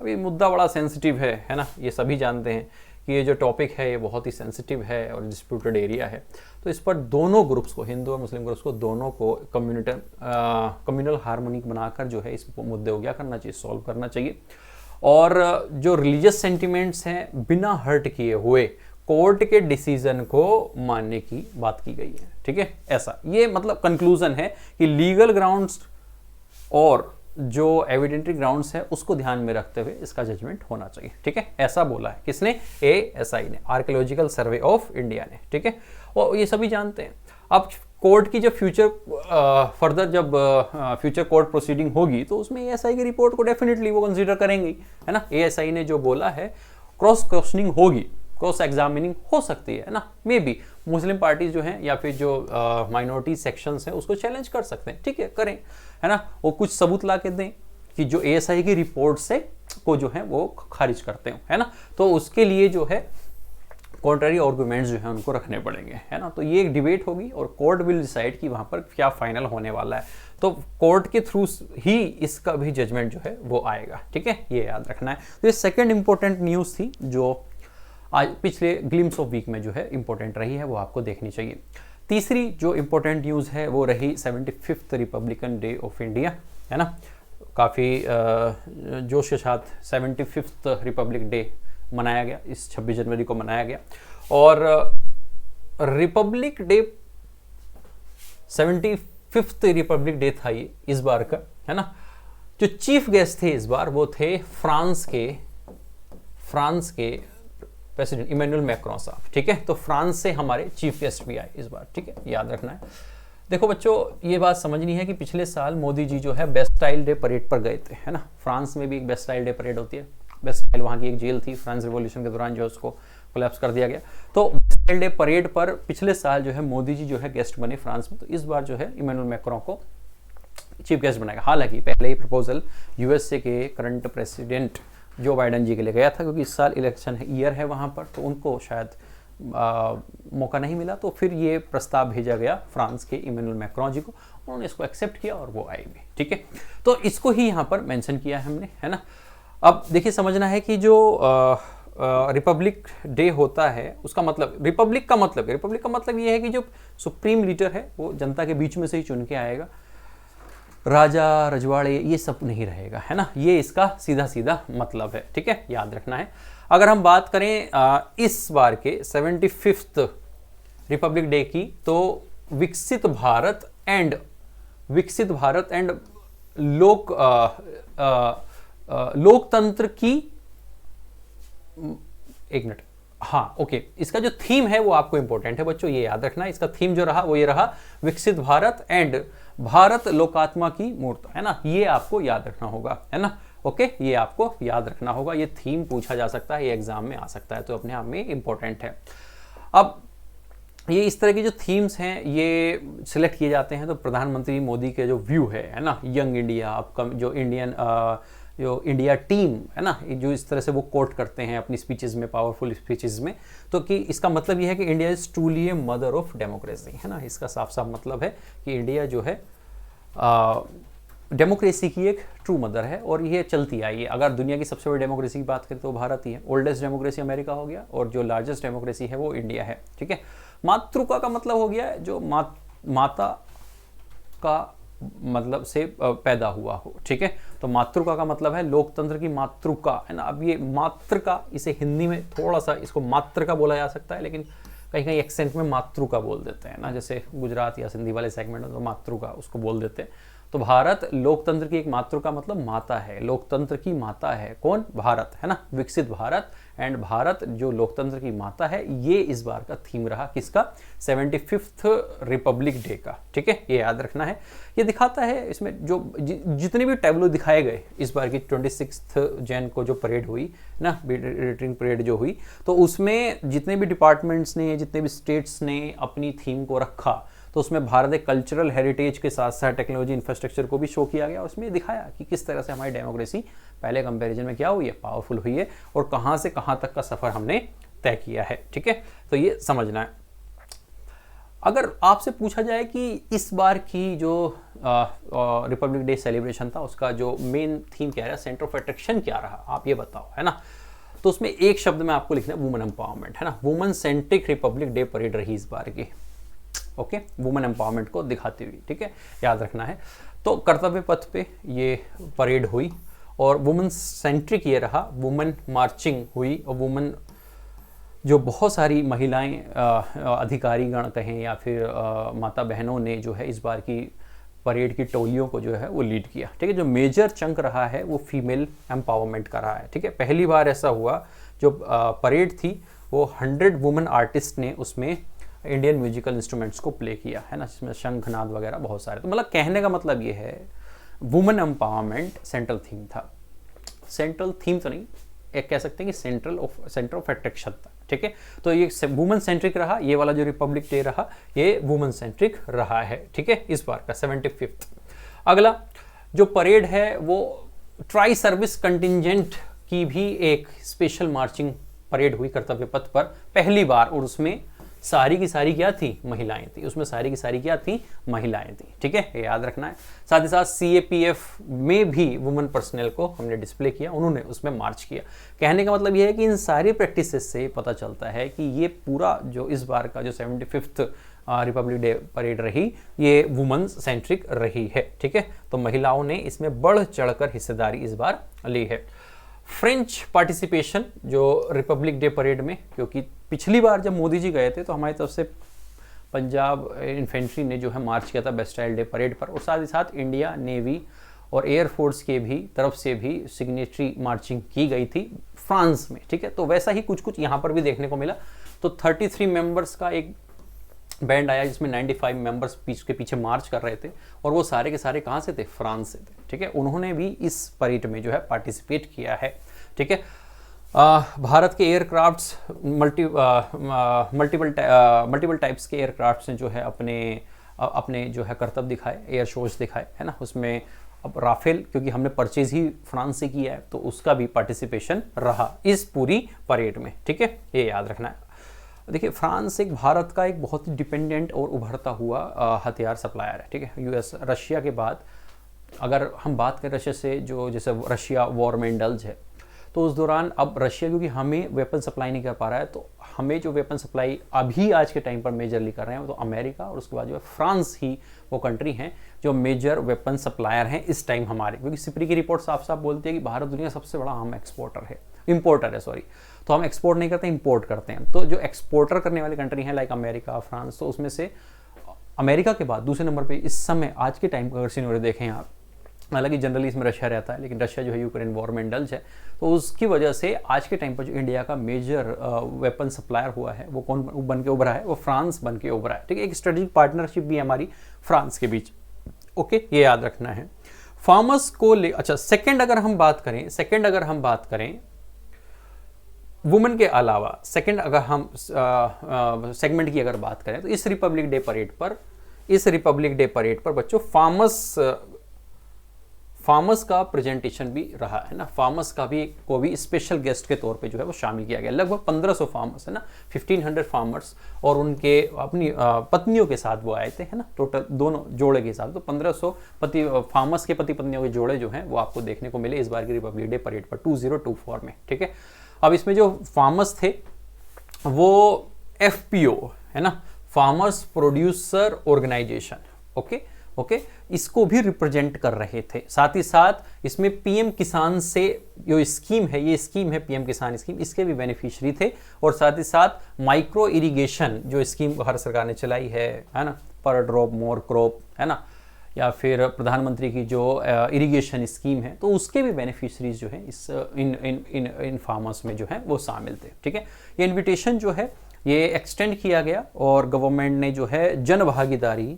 अब ये मुद्दा बड़ा सेंसिटिव है ना, ये सभी जानते हैं कि ये जो टॉपिक है ये बहुत ही सेंसिटिव है और डिस्प्यूटेड एरिया है। तो इस पर दोनों ग्रुप्स को, हिंदू और मुस्लिम ग्रुप्स को, दोनों को कम्युनल हार्मोनिक बनाकर जो है इस मुद्दे को क्या करना चाहिए, सॉल्व करना चाहिए। और जो रिलीजियस सेंटिमेंट्स हैं बिना हर्ट किए हुए कोर्ट के डिसीजन को मानने की बात की गई है। ठीक है, ऐसा ये मतलब कंक्लूजन है कि लीगल ग्राउंड्स और जो एविडेंटरी ग्राउंड्स है उसको ध्यान में रखते हुए इसका जजमेंट होना चाहिए। ठीक है, ऐसा बोला है किसने, एएसआई ने, आर्कियोलॉजिकल सर्वे ऑफ इंडिया ने। ठीक है, और ये सभी जानते हैं। अब कोर्ट की जब फर्दर जब फ्यूचर कोर्ट प्रोसीडिंग होगी तो उसमें एएसआई की रिपोर्ट को डेफिनेटली वो कंसीडर करेंगे, है ना। एएसआई ने जो बोला है क्रॉस क्वेश्चनिंग होगी, क्रॉस एग्जामिनिंग हो सकती है ना, मे बी मुस्लिम पार्टीज जो हैं या फिर जो माइनॉरिटी सेक्शंस हैं उसको चैलेंज कर सकते हैं। ठीक है, करें, है ना, वो कुछ सबूत ला के दें कि जो एएसआई की रिपोर्ट से को जो है वो खारिज करते हो, है ना। तो उसके लिए जो है कॉन्ट्ररी आर्गुमेंट्स जो है उनको रखने पड़ेंगे, है ना। तो ये एक डिबेट होगी और कोर्ट विल डिसाइड कि वहाँ पर क्या फाइनल होने वाला है। तो कोर्ट के थ्रू ही इसका भी जजमेंट जो है वो आएगा। ठीक है, ये याद रखना है। तो ये सेकेंड इंपॉर्टेंट न्यूज़ थी जो आज पिछले ग्लिम्स ऑफ वीक में जो है इंपॉर्टेंट रही है, वो आपको देखनी चाहिए। तीसरी जो इंपॉर्टेंट न्यूज़ है वो रही 75th Republican day of India, है ना। काफ़ी जोश के साथ 75th रिपब्लिक डे मनाया गया, इस 26 जनवरी को मनाया गया। और Republic day 75th Republic day था ये इस बार का, है ना। जो चीफ गेस्ट थे इस बार वो थे फ्रांस के प्रेसिडेंट इमैनुअल मैक्रोन साहब। ठीक है, तो फ्रांस से हमारे चीफ गेस्ट भी आए इस बार। ठीक है, याद रखना है। देखो बच्चों, ये बात समझनी है कि पिछले साल मोदी जी जो है बेस्टाइल डे परेड पर गए थे, है ना। फ्रांस में भी एक बेस्टाइल डे परेड होती है। बेस्टाइल वहाँ की एक जेल थी, फ्रांस रिवॉल्यूशन के दौरान जो उसको कोलैप्स कर दिया गया। तो डे परेड पर पिछले साल जो है मोदी जी जो है गेस्ट बने फ्रांस में, तो इस बार जो है इमैनुअल मैक्रों को चीफ गेस्ट बनाएगा। हालांकि पहले ही प्रपोजल यूएसए के करंट प्रेसिडेंट जो बाइडन जी के लिए गया था, क्योंकि इस साल इलेक्शन ईयर है वहाँ पर, तो उनको शायद मौका नहीं मिला, तो फिर ये प्रस्ताव भेजा गया फ्रांस के इमैनुअल मैक्रों जी को, उन्होंने इसको एक्सेप्ट किया और वो आए भी। ठीक है, तो इसको ही यहाँ पर मेंशन किया है हमने, है ना। अब देखिए समझना है कि जो रिपब्लिक डे होता है उसका मतलब, रिपब्लिक का मतलब ये है कि जो सुप्रीम लीडर है वो जनता के बीच में से ही चुन के आएगा, राजा रजवाड़े ये सब नहीं रहेगा, है ना। ये इसका सीधा सीधा मतलब है। ठीक है, याद रखना है। अगर हम बात करें इस बार के 75th रिपब्लिक डे की, तो विकसित भारत एंड लोकतंत्र की, एक मिनट, हाँ ओके, इसका जो थीम है वो आपको इंपॉर्टेंट है बच्चों, ये याद रखना है। इसका थीम जो रहा वो ये रहा, विकसित भारत एंड भारत लोकात्मा की मूर्त, है ना। ये आपको याद रखना होगा, है ना। ओके, ये आपको याद रखना होगा, ये थीम पूछा जा सकता है, ये एग्जाम में आ सकता है, तो अपने आप में इंपॉर्टेंट है। अब ये इस तरह की जो थीम्स हैं ये सिलेक्ट किए जाते हैं, तो प्रधानमंत्री मोदी के जो व्यू है ना, यंग इंडिया, जो इंडिया टीम है ना, जो इस तरह से वो कोट करते हैं अपनी स्पीचेस में, पावरफुल स्पीचेस में, तो कि इसका मतलब ये है कि India is truly a mother of democracy, है ना। इसका साफ साफ मतलब है कि इंडिया जो है डेमोक्रेसी की एक ट्रू मदर है और ये चलती आई है। अगर दुनिया की सबसे बड़ी डेमोक्रेसी की बात करें तो भारत ही है। ओल्डेस्ट डेमोक्रेसी अमेरिका हो गया और जो लार्जेस्ट डेमोक्रेसी है वो इंडिया है। ठीक है, मातृका का मतलब हो गया जो माता का मतलब से पैदा हुआ हो। ठीक है, तो मातृका का मतलब है लोकतंत्र की मातृका, है ना। अब ये मातृका, इसे हिंदी में थोड़ा सा इसको मातृका बोला जा सकता है, लेकिन कहीं कहीं एक्सेंट में मातृका बोल देते हैं ना, जैसे गुजरात या सिंधी वाले सेगमेंट में तो मातृका उसको बोल देते हैं। तो भारत लोकतंत्र की एक मातृका मतलब माता है, लोकतंत्र की माता है। कौन? भारत, है ना। विकसित भारत एंड भारत जो लोकतंत्र की माता है, ये इस बार का थीम रहा किसका? 75th रिपब्लिक डे का। ठीक है, ये याद रखना है। ये दिखाता है इसमें जो जितने भी टैब्लो दिखाए गए इस बार की 26 जैन को जो परेड हुई ना, रिटर्निंग परेड जो हुई, तो उसमें जितने भी डिपार्टमेंट्स ने, जितने भी स्टेट्स ने अपनी थीम को रखा, तो उसमें भारत एक कल्चरल हेरिटेज के साथ साथ टेक्नोलॉजी इंफ्रास्ट्रक्चर को भी शो किया गया। उसमें दिखाया कि किस तरह से हमारी डेमोक्रेसी पहले कंपैरिजन में क्या हुई है, पावरफुल हुई है, और कहाँ से कहाँ तक का सफ़र हमने तय किया है। ठीक है, तो ये समझना है। अगर आपसे पूछा जाए कि इस बार की जो रिपब्लिक डे सेलिब्रेशन था उसका जो मेन थीम क्या रहा, सेंटर ऑफ अट्रैक्शन क्या रहा, आप ये बताओ, है ना। तो उसमें एक शब्द में आपको लिखना है वुमेन एम्पावरमेंट, है ना। Women centric Republic day parade रही इस बार की। ओके, वुमेन एम्पावरमेंट को दिखाती हुई। ठीक है, याद रखना है। तो कर्तव्य पथ पे ये परेड हुई और वुमेन सेंट्रिक ये रहा, वुमेन मार्चिंग हुई और वुमेन जो बहुत सारी महिलाएं अधिकारीगण कहें या फिर माता बहनों ने जो है इस बार की परेड की टोलियों को जो है वो लीड किया। ठीक है, जो मेजर चंक रहा है वो फीमेल एम्पावरमेंट का रहा है। ठीक है, पहली बार ऐसा हुआ जो परेड थी वो 100 वुमेन आर्टिस्ट ने उसमें इंडियन म्यूजिकल इंस्ट्रूमेंट्स को प्ले किया, है ना, जिसमें शंखनाद वगैरह बहुत सारे। तो मतलब कहने का मतलब ये है वुमेन एम्पावरमेंट सेंट्रल थीम था। सेंट्रल थीम तो नहीं, एक कह सकते हैं कि सेंटर ऑफ अट्रैक्शन था। ठीक है, तो ये वुमेन सेंट्रिक रहा, ये वाला जो रिपब्लिक डे रहा ये वुमेन सेंट्रिक रहा है। ठीक है, इस बार का 75th। अगला जो परेड है वो ट्राई सर्विस कंटिजेंट की भी एक स्पेशल मार्चिंग परेड हुई कर्तव्य पथ पर पहली बार, और उसमें सारी की सारी क्या थी, महिलाएं थी। उसमें सारी की सारी क्या थी, महिलाएं थी। ठीक है, ये याद रखना है। साथ ही साथ CAPF में भी वुमेन पर्सनल को हमने डिस्प्ले किया, उन्होंने उसमें मार्च किया। कहने का मतलब ये है कि इन सारी प्रैक्टिसेस से पता चलता है कि ये पूरा जो इस बार का जो 75th रिपब्लिक डे परेड रही ये वुमेन सेंट्रिक रही है। ठीक है, तो महिलाओं ने इसमें बढ़ चढ़कर हिस्सेदारी इस बार ली है। फ्रेंच पार्टिसिपेशन जो रिपब्लिक डे परेड में, क्योंकि पिछली बार जब मोदी जी गए थे तो हमारी तरफ से पंजाब इन्फेंट्री ने जो है मार्च किया था बेस्टाइल डे परेड पर, और साथ ही साथ इंडिया नेवी और एयरफोर्स के भी तरफ से भी सिग्नेटरी मार्चिंग की गई थी फ्रांस में। ठीक है, तो वैसा ही कुछ कुछ यहाँ पर भी देखने को मिला। तो 33 मेंबर्स का एक बैंड आया जिसमें 95 मेंबर्स के पीछे मार्च कर रहे थे, और वो सारे के सारे कहाँ से थे, फ्रांस से थे। ठीक है, उन्होंने भी इस परेड में जो है पार्टिसिपेट किया है। ठीक है, भारत के एयरक्राफ्ट्स मल्टीपल टाइप्स के एयरक्राफ्ट्स ने जो है अपने जो है करतब दिखाए, एयर शोज दिखाए, है ना। उसमें अब राफेल, क्योंकि हमने परचेज ही फ्रांस से किया है, तो उसका भी पार्टिसिपेशन रहा इस पूरी परेड में, ठीक है, ये याद रखना है। देखिए, फ्रांस एक भारत का एक बहुत ही डिपेंडेंट और उभरता हुआ हथियार सप्लायर है, ठीक है। यूएस, रशिया के बाद अगर हम बात करें रशिया से, जो जैसे रशिया वॉर में इंडल्ज है, तो उस दौरान अब रशिया क्योंकि हमें वेपन सप्लाई नहीं कर पा रहा है, तो हमें जो वेपन सप्लाई अभी आज के टाइम पर मेजरली कर रहे हैं वो तो अमेरिका और उसके बाद जो है फ्रांस ही वो कंट्री हैं जो मेजर वेपन सप्लायर हैं इस टाइम हमारे, क्योंकि सिप्री की रिपोर्ट साफ साफ बोलती है कि भारत दुनिया का सबसे बड़ा आम इंपोर्टर है, सॉरी। तो हम एक्सपोर्ट नहीं करते, इंपोर्ट करते हैं। तो जो एक्सपोर्टर करने वाली कंट्री हैं लाइक अमेरिका, फ्रांस, तो उसमें से अमेरिका के बाद दूसरे नंबर पे इस समय आज के टाइम पर अगर सीनोरी देखें आप, हालांकि जनरली इसमें रशिया रहता है, लेकिन रशिया जो है यूक्रेन वॉर में इंडल्ज है, तो उसकी वजह से आज के टाइम पर जो इंडिया का मेजर वेपन सप्लायर हुआ है वो कौन बन के उभरा है, वो फ्रांस बन के उभरा है, ठीक है। एक स्ट्रेटेजिक पार्टनरशिप भी है हमारी फ्रांस के बीच, ओके, ये याद रखना है। फार्मर्स को अच्छा, सेकंड अगर हम बात करें वुमेन के अलावा, सेकंड अगर हम सेगमेंट की अगर बात करें, तो इस रिपब्लिक डे परेड पर बच्चों फार्मर्स का प्रेजेंटेशन भी रहा है ना। फार्मर्स का भी स्पेशल गेस्ट के तौर पे जो है वो शामिल किया गया। लगभग 1500 फार्मर्स है ना, 1500 फार्मर्स और उनके अपनी पत्नियों के साथ वो आए थे, है ना, टोटल दोनों जोड़े के साथ। तो 1500 फार्मर्स के पति पत्नियों के जोड़े जो हैं वो आपको देखने को मिले इस बार की रिपब्लिक डे परेड पर 2024 में, ठीक है। अब इसमें जो फार्मर्स थे वो FPO है ना, फार्मर्स प्रोड्यूसर ऑर्गेनाइजेशन, ओके, इसको भी रिप्रेजेंट कर रहे थे। साथ ही साथ इसमें PM किसान से जो स्कीम है, ये स्कीम है PM किसान स्कीम, इसके भी बेनिफिशियरी थे। और साथ ही साथ माइक्रो इरिगेशन जो स्कीम भारत सरकार ने चलाई है ना, पर ड्रॉप मोर क्रॉप, है ना, या फिर प्रधानमंत्री की जो इरिगेशन स्कीम है, तो उसके भी बेनिफिशरीज जो है इस इन फार्मर्स में जो है वो शामिल थे, ठीक है। ये इनविटेशन जो है ये एक्सटेंड किया गया और गवर्नमेंट ने जो है जन भागीदारी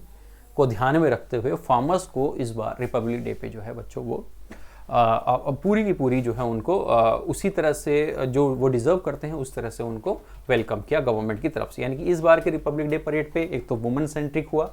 को ध्यान में रखते हुए फार्मर्स को इस बार रिपब्लिक डे पे जो है बच्चों वो पूरी की पूरी जो है उनको उसी तरह से जो वो डिजर्व करते हैं उस तरह से उनको वेलकम किया गवर्नमेंट की तरफ से। यानी कि इस बार के रिपब्लिक डे परेड पे एक तो वुमेन सेंट्रिक हुआ,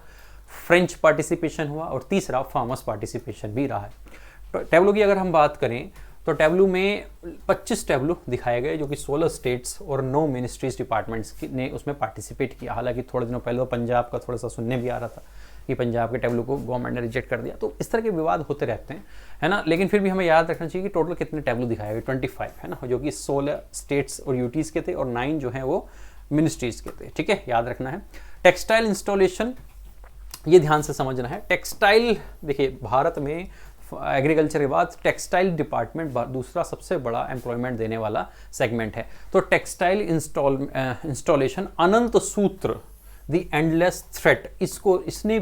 फ्रेंच पार्टिसिपेशन हुआ और तीसरा फार्मर्स पार्टिसिपेशन भी रहा है। टैब्लो की अगर हम बात करें तो टैब्लो में 25 टैब्लो दिखाए गए जो कि 16 स्टेट्स और 9 मिनिस्ट्रीज डिपार्टमेंट्स ने उसमें पार्टिसिपेट किया। हालांकि थोड़े दिनों पहले पंजाब का थोड़ा सा सुनने भी आ रहा था कि पंजाब के टैब्लो को गवर्नमेंट ने रिजेक्ट कर दिया, तो इस तरह के विवाद होते रहते हैं, है ना। लेकिन फिर भी हमें याद रखना चाहिए कि टोटल कितने टैब्लो दिखाए गए, 25 है ना, जो कि 16 स्टेट्स और यूटीज के थे और 9 जो है वो मिनिस्ट्रीज के थे, ठीक है, याद रखना है। टेक्सटाइल इंस्टॉलेशन, ये ध्यान से समझना है। टेक्सटाइल, देखिए भारत में एग्रीकल्चर के बाद टेक्सटाइल डिपार्टमेंट दूसरा सबसे बड़ा एम्प्लॉयमेंट देने वाला सेगमेंट है। तो टेक्सटाइल इंस्टॉलेशन, अनंत सूत्र, द एंडलेस थ्रेट, इसने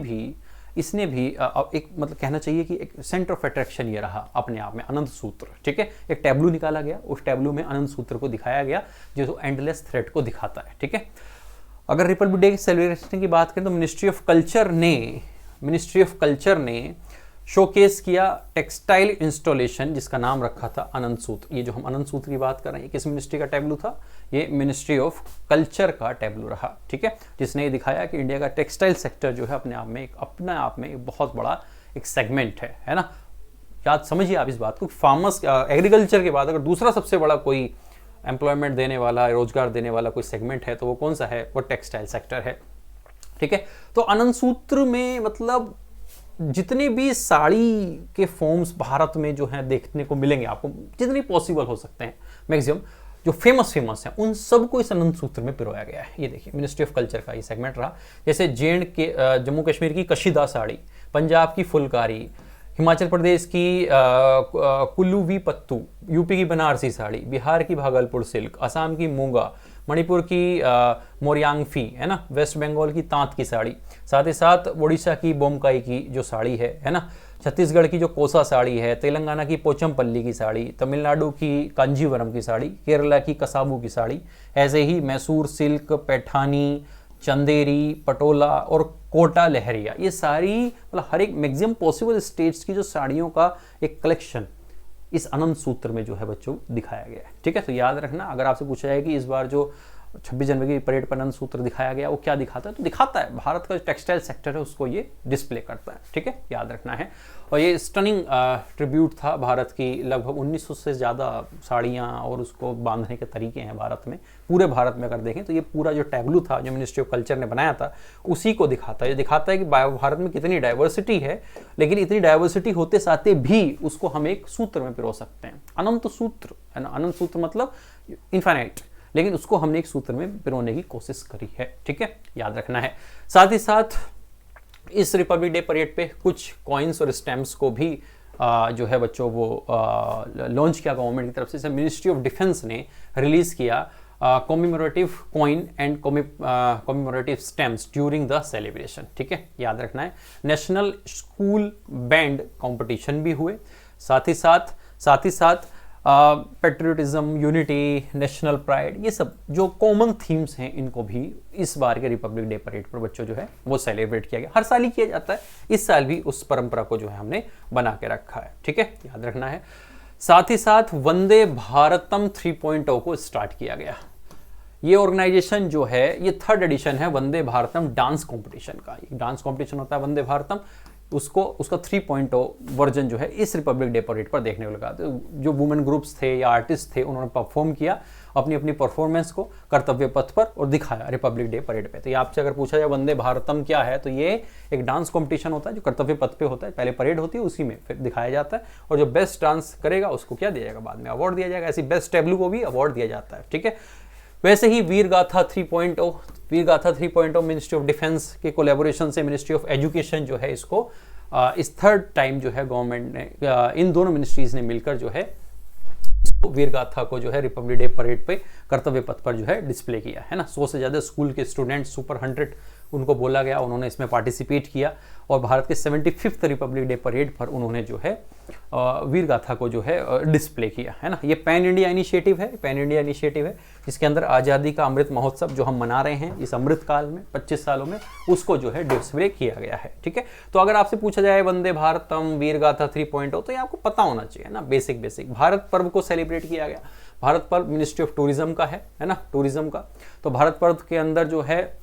भी एक मतलब कहना चाहिए कि एक सेंटर ऑफ अट्रैक्शन ये रहा अपने आप में, अनंत सूत्र, ठीक है। एक टैब्लू निकाला गया, उस टैब्लू में अनंत सूत्र को दिखाया गया जो एंडलेस थ्रेट को दिखाता है, ठीक है। अगर रिपब्लिक डे सेलिब्रेशन की बात करें तो मिनिस्ट्री ऑफ कल्चर ने शोकेस किया टेक्सटाइल इंस्टॉलेशन जिसका नाम रखा था अनंत सूत्र। ये जो हम अनंत सूत्र की बात कर रहे हैं किस मिनिस्ट्री का टैब्लू था, ये मिनिस्ट्री ऑफ कल्चर का टैब्लू रहा, ठीक है, जिसने ये दिखाया कि इंडिया का टेक्सटाइल सेक्टर जो है अपने आप में एक बहुत बड़ा एक सेगमेंट है ना। याद समझिए आप इस बात को, फार्मर्स एग्रीकल्चर के बाद अगर दूसरा सबसे बड़ा कोई एम्प्लॉयमेंट देने वाला, रोजगार देने वाला कोई सेगमेंट है तो वो कौन सा है, वो टेक्सटाइल सेक्टर है, ठीक है। तो अनंत सूत्र में मतलब जितने भी साड़ी के फॉर्म्स भारत में जो है देखने को मिलेंगे आपको, जितने पॉसिबल हो सकते हैं मैक्सिमम, जो फेमस हैं उन सबको इस अनंत सूत्र में पिरोया गया है। ये देखिए मिनिस्ट्री ऑफ कल्चर का ये सेगमेंट रहा, जैसे जम्मू कश्मीर की कशीदा साड़ी, पंजाब की फुलकारी, हिमाचल प्रदेश की कुल्लू वी पत्तू, यूपी की बनारसी साड़ी, बिहार की भागलपुर सिल्क, असम की मूंगा, मणिपुर की मोरियांगफी, है ना, वेस्ट बंगाल की तांत की साड़ी, साथ ही साथ उड़ीसा की बोमकाई की जो साड़ी है ना, छत्तीसगढ़ की जो कोसा साड़ी है, तेलंगाना की पोचमपल्ली की साड़ी, तमिलनाडु की कांजीवरम की साड़ी, केरला की कसाबू की साड़ी, ऐसे ही मैसूर सिल्क, पैठानी, चंदेरी, पटोला और कोटा लहरिया, ये सारी मतलब हर एक मैक्सिमम पॉसिबल स्टेट्स की जो साड़ियों का एक कलेक्शन इस अनंत सूत्र में जो है बच्चों दिखाया गया है। ठीक है, तो याद रखना, अगर आपसे पूछा जाए कि इस बार जो 26 जनवरी की परेड पर अनंत सूत्र दिखाया गया वो क्या दिखाता है, तो दिखाता है भारत का जो टेक्सटाइल सेक्टर है उसको ये डिस्प्ले करता है। ठीक है, याद रखना है। और ये स्टनिंग ट्रिब्यूट था भारत की, लगभग 1900 से ज़्यादा साड़ियाँ और उसको बांधने के तरीके हैं भारत में। पूरे भारत में अगर देखें तो ये पूरा जो टैब्लू था जो मिनिस्ट्री ऑफ कल्चर ने बनाया था उसी को दिखाता है। ये दिखाता है कि भारत में कितनी डाइवर्सिटी है, लेकिन इतनी डाइवर्सिटी होते साथ भी उसको हम एक सूत्र में पिरो सकते हैं। अनंत सूत्र है ना, अनंत सूत्र मतलब इनफाइनाइट, लेकिन उसको हमने एक सूत्र में पिरोने की कोशिश करी है। ठीक है, याद रखना है। साथ ही साथ इस रिपब्लिक डे परेड पे कुछ कॉइन्स और स्टैम्प्स को भी जो है बच्चों वो लॉन्च किया गवर्नमेंट की तरफ से। मिनिस्ट्री ऑफ डिफेंस ने रिलीज किया commemorative coin and commemorative stamps during the celebration. ठीक है, याद रखना है। नेशनल स्कूल बैंड कंपटीशन भी हुए। साथ ही साथ पेट्रियोटिज्म, यूनिटी, नेशनल प्राइड, ये सब जो कॉमन थीम्स हैं इनको भी इस बार के रिपब्लिक डे परेड पर बच्चों जो है वो सेलिब्रेट किया गया। हर साल ही किया जाता है, इस साल भी उस परंपरा को जो है हमने बना के रखा है। ठीक है, याद रखना है। साथ ही साथ वंदे भारतम 3.0 को स्टार्ट किया गया। ये ऑर्गेनाइजेशन जो है ये 3rd एडिशन है वंदे भारतम डांस कॉम्पिटिशन का। डांस कॉम्पिटिशन होता है वंदे भारतम, उसका 3.0 वर्जन जो है इस रिपब्लिक डे परेड पर देखने को लगा। तो जो वुमेन ग्रुप्स थे या आर्टिस्ट थे उन्होंने परफॉर्म किया अपनी अपनी परफॉर्मेंस को कर्तव्य पथ पर और दिखाया रिपब्लिक डे परेड पे। तो ये आपसे अगर पूछा जाए वंदे भारतम क्या है, तो ये एक डांस कंपटीशन होता है जो कर्तव्य पथ पे होता है। पहले परेड होती है, उसी में फिर दिखाया जाता है, और जो बेस्ट डांस करेगा उसको क्या दिया जाएगा, बाद में अवार्ड दिया जाएगा। ऐसी बेस्ट टेबलू को भी अवार्ड दिया जाता है। ठीक है, वैसे ही वीर गाथा 3.0 मिनिस्ट्री ऑफ डिफेंस के कोलैबोरेशन से मिनिस्ट्री ऑफ एजुकेशन जो है इसको इस 3rd टाइम जो है गवर्नमेंट ने, इन दोनों मिनिस्ट्रीज ने मिलकर जो है वीर गाथा को जो है रिपब्लिक डे परेड पे कर्तव्य पथ पर जो है डिस्प्ले किया है ना। 100 से ज़्यादा स्कूल के स्टूडेंट्स, सुपर 100 उनको बोला गया, उन्होंने इसमें पार्टिसिपेट किया और भारत के 75th रिपब्लिक डे परेड पर उन्होंने जो है वीर गाथा को जो है डिस्प्ले किया है ना। ये पैन इंडिया इनिशिएटिव है, जिसके अंदर आज़ादी का अमृत महोत्सव जो हम मना रहे हैं इस अमृत काल में 25 सालों में, उसको जो है डिस्प्ले किया गया है। ठीक है, तो अगर आपसे पूछा जाए वंदे भारतम वीर गाथा 3.0 तो ये आपको पता होना चाहिए ना, बेसिक। भारत पर्व को सेलिब्रेट किया गया। भारत पर्व मिनिस्ट्री ऑफ टूरिज्म का है ना, टूरिज्म का। तो भारत पर्व के अंदर जो है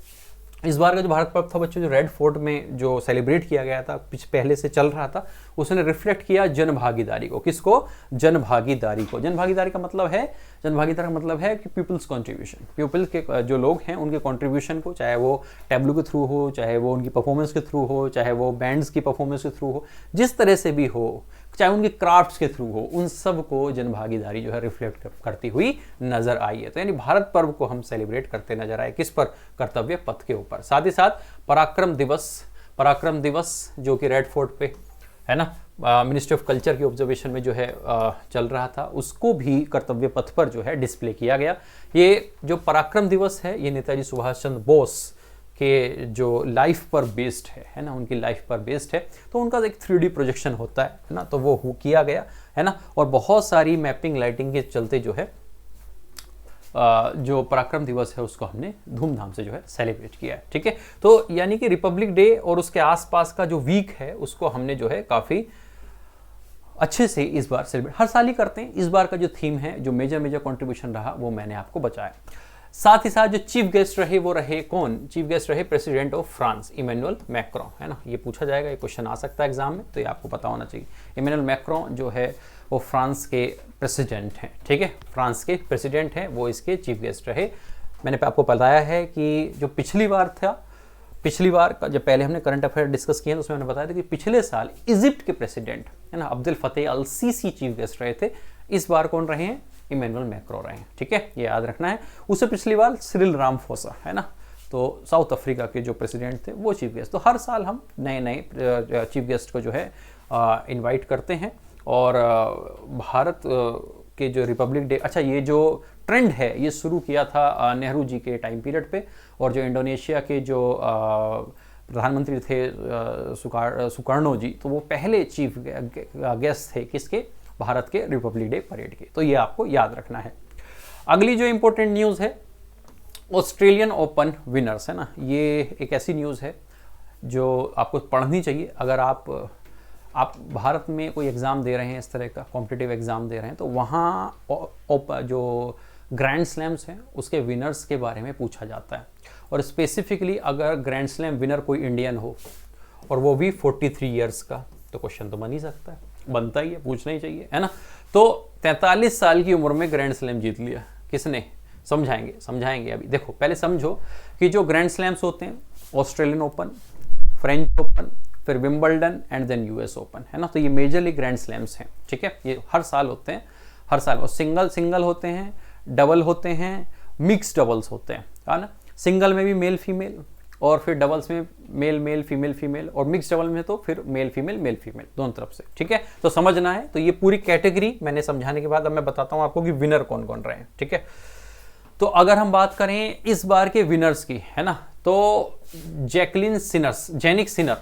इस बार का जो भारत पर्व था बच्चों, जो रेड फोर्ट में जो सेलिब्रेट किया गया था, पहले से चल रहा था, उसने रिफ्लेक्ट किया जन भागीदारी को। किसको? जन भागीदारी को। जन भागीदारी का मतलब है कि पीपल्स कंट्रीब्यूशन, पीपल्स के जो लोग हैं उनके कंट्रीब्यूशन को, चाहे वो टैब्लू के थ्रू हो, चाहे वो उनकी परफॉर्मेंस के थ्रू हो, चाहे वो बैंड्स की परफॉर्मेंस के थ्रू हो, जिस तरह से भी हो, चाहे उनके क्राफ्ट्स के थ्रू हो, उन सब को जन भागीदारी जो है रिफ्लेक्ट करती हुई नजर आई है। तो यानी भारत पर्व को हम सेलिब्रेट करते नजर आए, किस पर? कर्तव्य पथ के ऊपर। साथ ही साथ पराक्रम दिवस जो कि रेड फोर्ट पे है ना, मिनिस्ट्री ऑफ कल्चर के ऑब्जर्वेशन में जो है चल रहा था, उसको भी कर्तव्य पथ पर जो है डिस्प्ले किया गया। ये जो पराक्रम दिवस है ये नेताजी सुभाष चंद्र बोस के जो लाइफ पर बेस्ड है ना, उनकी लाइफ पर बेस्ड है। तो उनका एक 3D प्रोजेक्शन होता है ना, तो वो किया गया है ना, और बहुत सारी मैपिंग लाइटिंग के चलते जो है जो पराक्रम दिवस है उसको हमने धूमधाम से जो है सेलिब्रेट किया है। ठीक है, तो यानी कि रिपब्लिक डे और उसके आसपास का जो वीक है उसको हमने जो है काफ़ी अच्छे से इस बार सेलिब्रेट, हर साल ही करते हैं। इस बार का जो थीम है, जो मेजर कंट्रीब्यूशन रहा, वो मैंने आपको बताया। साथ ही साथ जो चीफ गेस्ट रहे वो रहे कौन? चीफ गेस्ट रहे president of France Emmanuel Macron, है ना। ये पूछा जाएगा, ये क्वेश्चन आ सकता है एग्जाम में, तो ये आपको पता होना चाहिए। इमैनुअल मैक्रों जो है वो फ्रांस के प्रेसिडेंट हैं। ठीक है, फ्रांस के प्रेसिडेंट हैं, वो इसके चीफ गेस्ट रहे। मैंने आपको बताया है कि जो पिछली बार का जब पहले हमने करंट अफेयर डिस्कस किया तो उसमें मैंने बताया था कि पिछले साल इजिप्ट के प्रेसिडेंट है ना अब्दुल फतेह अल सीसी चीफ गेस्ट रहे थे। इस बार कौन रहे हैं? इमैनुअल मैक्रों रहे हैं। ठीक है, ये याद रखना है। उससे पिछली बार सिरिल रामाफोसा है ना, तो साउथ अफ्रीका के जो प्रेसिडेंट थे वो चीफ गेस्ट। तो हर साल हम नए चीफ गेस्ट को जो है इनवाइट करते हैं। और भारत के जो रिपब्लिक डे, अच्छा ये जो ट्रेंड है ये शुरू किया था नेहरू जी के टाइम पीरियड पे, और जो इंडोनेशिया के जो प्रधानमंत्री थे सुकार्नो जी, तो वो पहले चीफ गेस्ट थे किसके? भारत के रिपब्लिक डे परेड के। तो ये आपको याद रखना है। अगली जो इंपॉर्टेंट न्यूज़ है ऑस्ट्रेलियन ओपन विनर्स है ना, ये एक ऐसी न्यूज़ है जो आपको पढ़नी चाहिए। अगर आप आप भारत में कोई एग्ज़ाम दे रहे हैं, इस तरह का कॉम्पिटिटिव एग्ज़ाम दे रहे हैं, तो वहाँ जो ग्रैंड स्लैम्स हैं उसके विनर्स के बारे में पूछा जाता है। और स्पेसिफिकली अगर ग्रैंड स्लैम विनर कोई इंडियन हो और वो भी 43 ईयर्स का, तो क्वेश्चन तो बन ही सकता है, बनता ही है, पूछना ही चाहिए, है ना। तो 43 साल की उम्र में ग्रैंड स्लैम जीत लिया किसने, समझाएंगे अभी। देखो पहले समझो कि जो ग्रैंड स्लैम्स होते हैं, ऑस्ट्रेलियन ओपन, फ्रेंच ओपन, फिर Wimbledon and then US Open, है ना। तो ये मेजरली ग्रैंड स्लैम्स हैं, ठीक है। ये हर साल होते हैं, हर साल। और सिंगल होते हैं, डबल होते हैं, मिक्स डबल्स होते हैं, है ना। सिंगल में भी मेल फीमेल, और फिर डबल्स में मेल फीमेल, और मिक्स डबल में तो फिर मेल फीमेल दोनों तरफ से, ठीक है। तो समझना है। तो ये पूरी कैटेगरी मैंने समझाने के बाद अब मैं बताता हूँ आपको कि विनर कौन कौन रहे हैं, ठीक है। तो अगर हम बात करें इस बार के विनर्स की, है ना, तो जेनिक सिनर,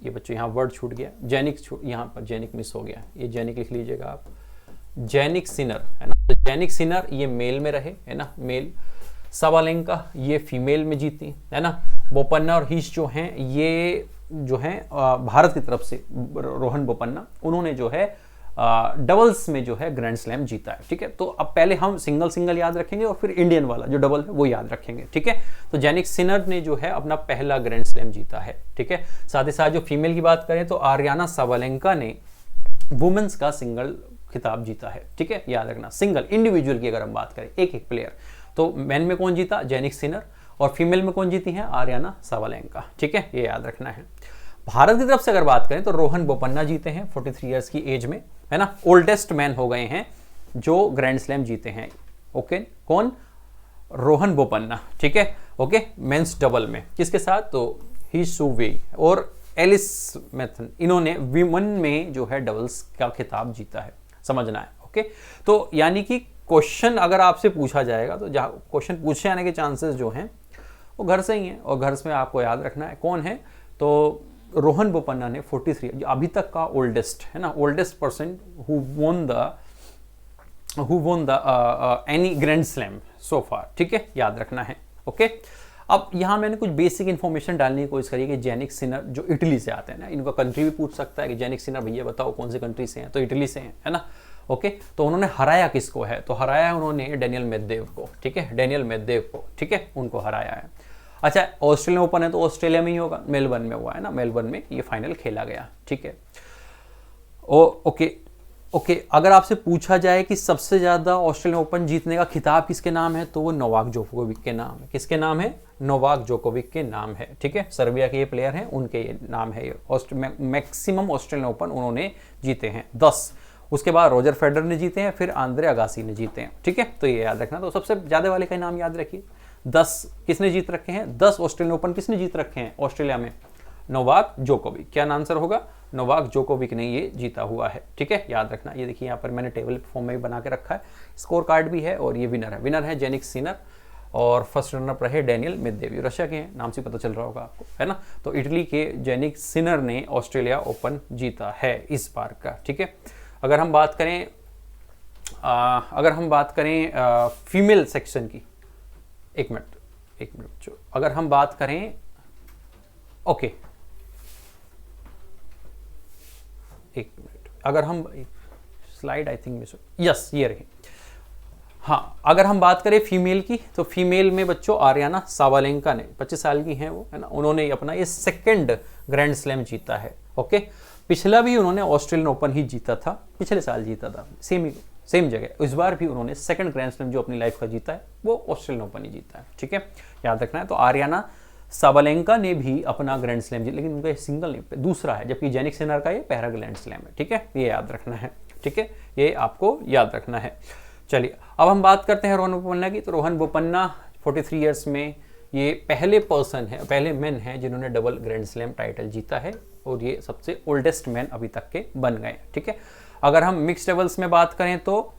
ये बच्चों यहाँ वर्ड छूट गया, यहाँ पर जेनिक मिस हो गया, ये जेनिक लिख लीजिएगा आप, जेनिक सिनर, है ना। तो जेनिक सिनर ये मेल में रहे, है ना, मेल। साबालेंका ये फीमेल में जीती, है ना। बोपन्ना और हीश जो हैं ये जो हैं भारत की तरफ से, रोहन बोपन्ना, उन्होंने जो है डबल्स में जो है ग्रैंड स्लैम जीता है, ठीक है। तो अब पहले हम सिंगल याद रखेंगे और फिर इंडियन वाला जो डबल है वो याद रखेंगे, ठीक है। तो जेनिक सिनर ने जो है अपना पहला ग्रैंड स्लैम जीता है, ठीक है। साथ ही साथ जो फीमेल की बात करें तो आर्याना साबालेंका ने वुमेन्स का सिंगल खिताब जीता है, ठीक है, याद रखना। सिंगल इंडिविजुअल की अगर हम बात करें, एक प्लेयर, तो मैन में कौन जीता, जेनिक सिनर, और फीमेल में कौन जीती है, आर्याना साबालेंका, ठीक है, ये याद रखना है। भारत की तरफ से अगर बात करें तो रोहन बोपन्ना जीते हैं 43 इयर्स की एज में, है ना। ओल्डेस्ट मैन हो गए हैं जो ग्रैंड स्लैम जीते हैं, ओके। कौन, रोहन बोपन्ना, ठीक है, ओके। मेंस डबल में किसके साथ, तो ही सू वेई और एलिस मैथन, इन्होंने विमेन में जो है डबल्स का खिताब जीता है, समझना है, ओके। तो यानी कि क्वेश्चन अगर आपसे पूछा जाएगा तो जहाँ क्वेश्चन पूछे जाने के चांसेस जो हैं वो घर से ही हैं, और घर में आपको याद रखना है कौन है, तो रोहन बोपन्ना ने 43 जो अभी तक का ओल्डेस्ट, है ना, oldest person who won the any grand slam so far, ठीक है, याद रखना है, ओके। अब यहाँ मैंने कुछ बेसिक इन्फॉर्मेशन डालने की कोशिश करी कि जेनिक सिनर जो इटली से आते हैं ना, इनका कंट्री भी पूछ सकता है कि जेनिक सिनर भैया बताओ कौन से कंट्री से हैं, तो इटली से हैं, है ना, ओके। तो उन्होंने हराया किसको है, तो हराया उन्होंने डेनियल मेदवेदेव को, ठीक है, डेनियल मेदवेदेव को, ठीक है, उनको हराया है। अच्छा, ऑस्ट्रेलियन ओपन है तो ऑस्ट्रेलिया में ही होगा, मेलबर्न में हुआ है ना, मेलबर्न में ये फाइनल खेला गया, ठीक है। ओके, अगर आपसे पूछा जाए कि सबसे ज़्यादा ऑस्ट्रेलियन ओपन जीतने का खिताब किसके नाम है, तो वो नोवाक जोकोविक के नाम है। किसके नाम है, नोवाक जोकोविक के नाम है, ठीक है। सर्बिया के ये प्लेयर हैं, उनके ये नाम है। मैक्सिमम ऑस्ट्रेलियन ओपन उन्होंने जीते हैं 10। उसके बाद रोजर फेडरर ने जीते हैं, फिर आंद्रे अगासी ने जीते हैं, ठीक है। तो ये याद रखना। तो सबसे ज़्यादा वाले का नाम याद रखिए, 10 किसने जीत रखे हैं, 10 ऑस्ट्रेलियन ओपन किसने जीत रखे हैं ऑस्ट्रेलिया में, नोवाक जोकोविक। क्या आंसर होगा, नोवाक जोकोविक ने ये जीता हुआ है, ठीक है, याद रखना। ये देखिए यहाँ पर मैंने टेबल फॉर्म में भी बना के रखा है, स्कोर कार्ड भी है, और ये विनर है जेनिक सिनर, और फर्स्ट रनर रहे डेनियल मेदवेदेव, रशिया के हैं, नाम से पता चल रहा होगा आपको, है ना। तो इटली के जेनिक सिनर ने ऑस्ट्रेलिया ओपन जीता है इस बार का, ठीक है। अगर हम बात करें फीमेल सेक्शन की, एक मिनट जो अगर हम बात करें, ओके, एक मिनट, अगर हम slide I think miss, yes ये रही, हाँ, अगर हम बात करें फीमेल की, तो फीमेल में बच्चों आर्याना साबालेंका ने, 25 साल की हैं वो, है ना, उन्होंने अपना ये सेकंड ग्रैंड स्लैम जीता है, ओके। पिछला भी उन्होंने ऑस्ट्रेलियन ओपन ही जीता था, पिछले साल जीता था, सेम जगह। इस बार भी उन्होंने सेकंड ग्रैंड स्लैम जो अपनी लाइफ का जीता है वो ऑस्ट्रेलियन ओपन ही जीता है, ठीक है, याद रखना है। तो आर्याना साबालेंका ने भी अपना ग्रैंड स्लैम जीता, लेकिन उनका सिंगल नहीं, दूसरा है, जबकि जेनिक सिनर का ये पहला ग्रैंड स्लैम है, ठीक है, ये याद रखना है, ठीक है, ये आपको याद रखना है। चलिए अब हम बात करते हैं रोहन बोपन्ना की। तो रोहन बोपन्ना 43 इयर्स में ये पहले मैन हैं जिन्होंने डबल ग्रैंड स्लैम टाइटल जीता है, और ये सबसे ओल्डेस्ट मैन अभी तक के बन गए, ठीक है। अगर हम मिक्स डबल्स में बात करें तो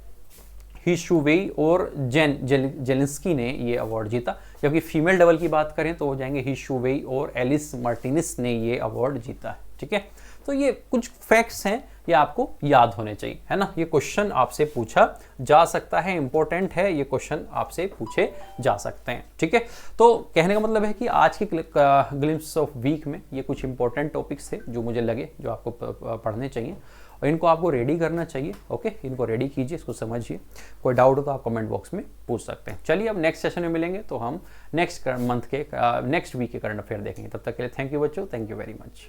ही शू वेई और जेलिंस्की ने ये अवार्ड जीता, जबकि फीमेल डबल की बात करें तो हो जाएंगे ही शू वेई और एलिस मार्टिनेज ने ये अवार्ड जीता है। ठीक है। तो ये कुछ फैक्ट्स हैं, ये आपको याद होने चाहिए, है ना। ये क्वेश्चन आपसे पूछा जा सकता है, इंपॉर्टेंट है, ये क्वेश्चन आपसे पूछे जा सकते हैं, ठीक है। तो कहने का मतलब है कि आज की ग्लिम्स ऑफ वीक में ये कुछ इंपॉर्टेंट टॉपिक्स थे जो मुझे लगे जो आपको पढ़ने चाहिए, और इनको आपको रेडी करना चाहिए। ओके, इनको रेडी कीजिए, इसको समझिए। कोई डाउट हो तो आप कमेंट बॉक्स में पूछ सकते हैं। चलिए अब नेक्स्ट सेशन में मिलेंगे, तो हम नेक्स्ट वीक के करंट अफेयर देखेंगे। तब तक के लिए थैंक यू बच्चों, थैंक यू वेरी मच।